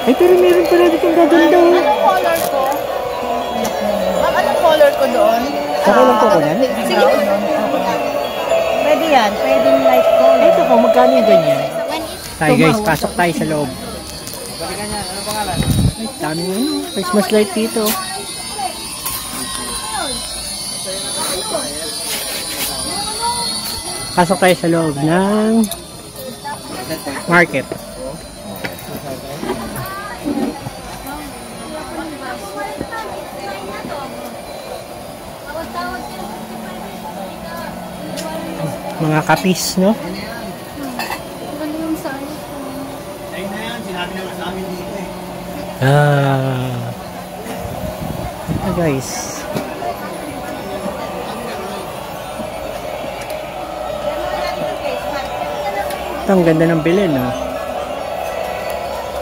Ay, pero meron pala dito ang gaganda. Anong color ko? Ma'am, anong color ko doon? Okay lang po ko yan? Sige. Pwede yan. Pwede yung light color. Ito po, magkano yung ganyan? Tayo guys, pasok tayo sa loob. Balikan niya, ano pangalan? Ay, dami mo. Christmas light dito. Pasok tayo sa loob ng market. Mga kapis, no? Ayun na yan, sinabi naman sa amin dito eh. Guys. Ito, ang ganda ng bilhin, no?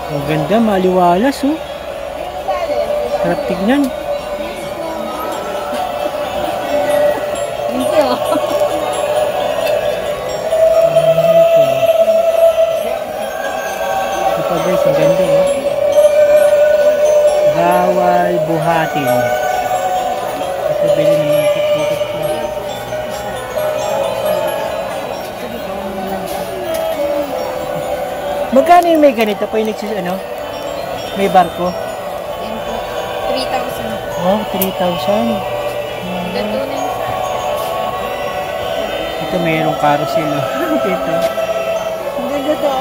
Ang ganda, maliwalas, oh. Sarap tignan. Thank you. Ito guys, ang ganda, oh. Bawal buhatin. Ito, bilhin ng mga kit-kit ko. Magkano yung may ganito pa yung ano? May barko? Yan po. 3,000. Oh, 3,000. Ito mayroong carousel. Ito. Ang ganda to.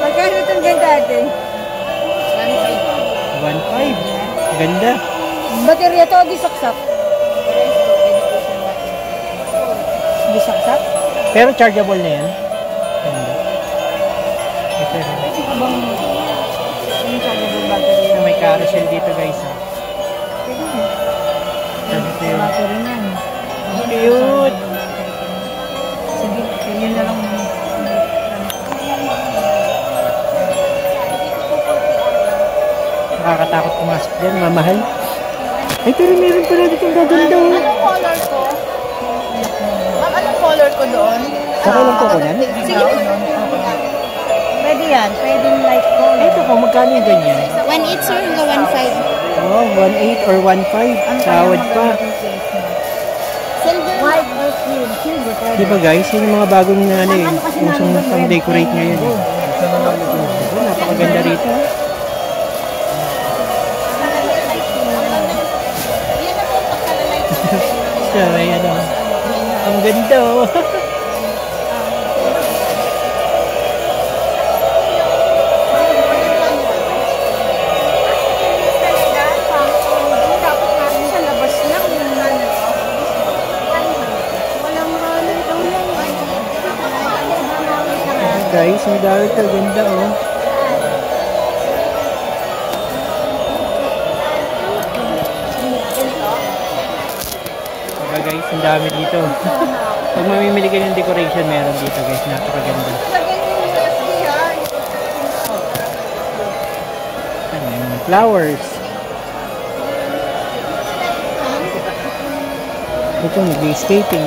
Magkano itong ganda natin? 1,500. Ganda. Baterya to, di saksak. Di saksak? Pero chargeable na yan. Ganda. Ito. Pwede ka bang yung chargeable battery? Ito, may carousel dito guys. Pwede mo. Ito yun. Battery na. Cute. Sige, yun na lang. Nakakatakot pumasok dyan. Mamahal. Ay, pero meron pala dito ang gaganda. Anong color ko? Ma'am, anong color ko doon? Okay lang po ko yan? Sige. Pwede yan. Pwede yung light color. Ito po, magkano yung ganyan? 1.8 sir, hanggang 1.5. Oh, 1,800 or 1,500. Tawad pa. Silver. White or cream. Silver. Di ba guys, yun yung mga bagong na ano eh. Usong pang-decorate ngayon eh. Oh, napakaganda rito. So, ayan o. Ang ganda o. Guys, ang dami ka. Ganda o. Diba guys, ang dami dito. Pag mamimili kayo ng decoration, meron dito guys. Napakaganda. Ano yung flowers. Ito, nag-skating.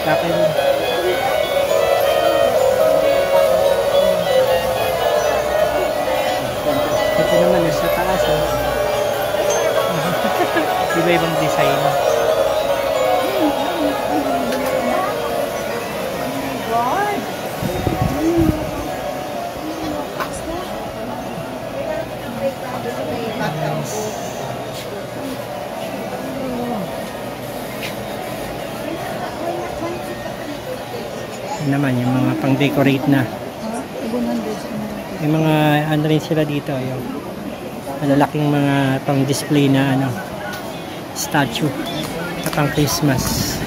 Kaka rin. Ito naman, nasa taas. Iba-ibang design. Naman yung mga pang-decorate na. Yung mga ano rin sila dito, yung malalaking mga pang-display na ano, statue at pang Christmas.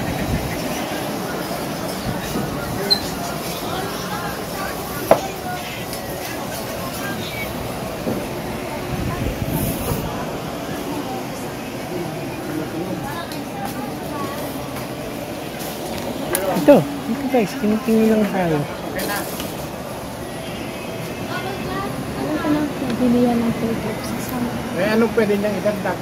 Ito guys, tingin lang tayo. Bilihan ng photos sa sama. Eh, ano pwede niyang idagdag?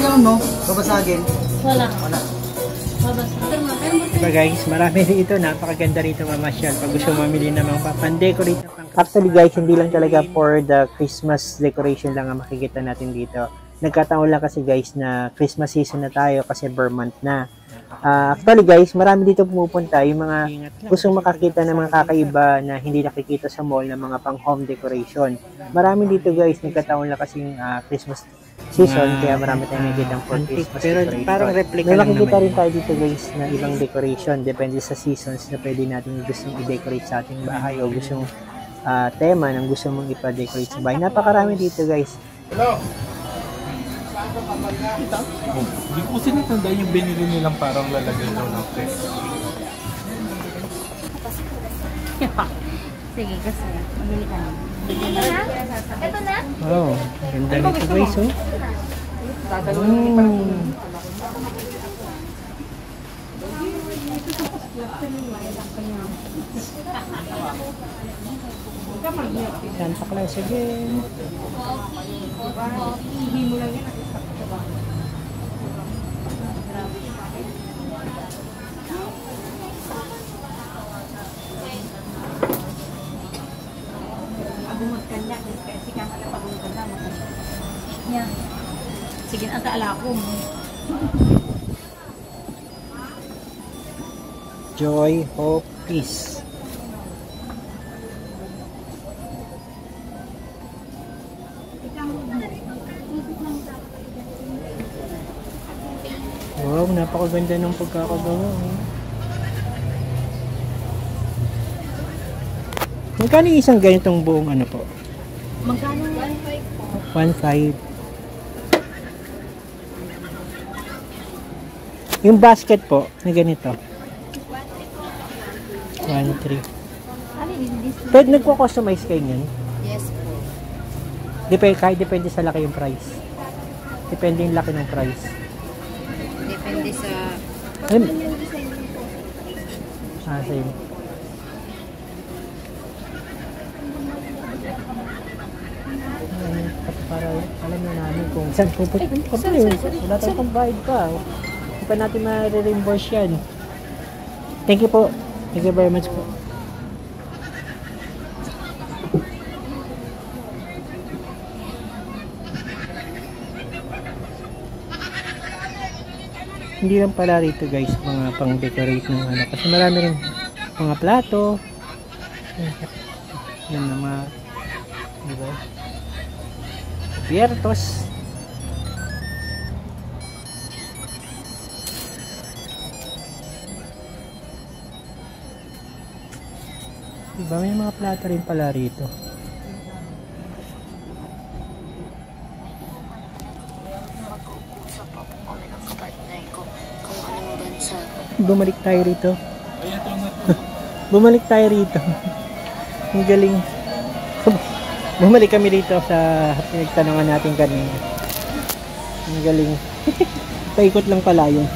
gano'n, no? Babasagin. Wala. Babasagin. Diba guys, marami dito, napakaganda rito mamasyal pag gusto mamili ng mga pan-decorate. Actually guys, hindi lang talaga for the Christmas decoration lang ang makikita natin dito. Nagkataon lang kasi guys na Christmas season na tayo kasi Vermont na. Actually guys, marami dito pumupunta yung mga gustong makakita ng mga kakaiba na hindi nakikita sa mall ng mga pang home decoration. Marami dito guys, nagkataon lang kasi Christmas season, kaya marami tayong nakikita for Christmas pero decoration. Parang replica may makikita rin tayo dito guys na ibang decoration, depende sa seasons na pwede natin gustong i-decorate sa ating bahay o gustong tema ng gusto mong ipa-decorate sa bahay. Napakarami dito guys. Hello! Hindi ko kasi natandaan yung binili nilang parang lalagay daw ng test. Sige, kasi mamili ka na. Ito na? Wow, ganda nito guys, oh. Santa Claus again. Sige, ang kaala ko. Joy, hope, peace. Wow, napakaganda ng pagkakagawa. Magkano yung isang ganitong buong ano po? Magkano? 1.5. Yung basket po, na ganito. 1.3. Pwede nagko-customize kayo yun? Yes po. Kahit depende sa laki yung price. Depende yung laki ng price. Depende sa... Same. Para alam na namin kung saan pupunta. Wala tayong pambayad pa. Hindi pa natin ma-reimburse yan. Thank you po. Thank you very much po. Hindi lang pala rito guys mga pang-decorate ng ano. Kasi marami rin mga plato. Yan na mga diba? Piertos. Diba may mga plato rin pala rito. Bumalik tayo rito. Bumalik tayo rito. Ang galing. Bumalik kami dito sa pinagtanungan natin kanina. Ang galing. Paikot lang pala yun.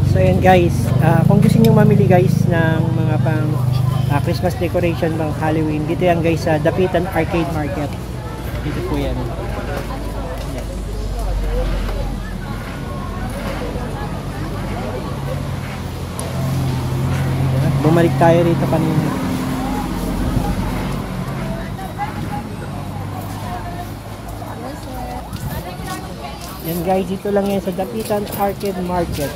So ayan guys, kung gusto niyo mamili guys ng mga pang Christmas decoration pang Halloween, dito yan guys sa Dapitan Arcade Market. Dito po yan. Bumalik tayo rito kanina. Yan guys, dito lang yan sa Dapitan Arcade Market.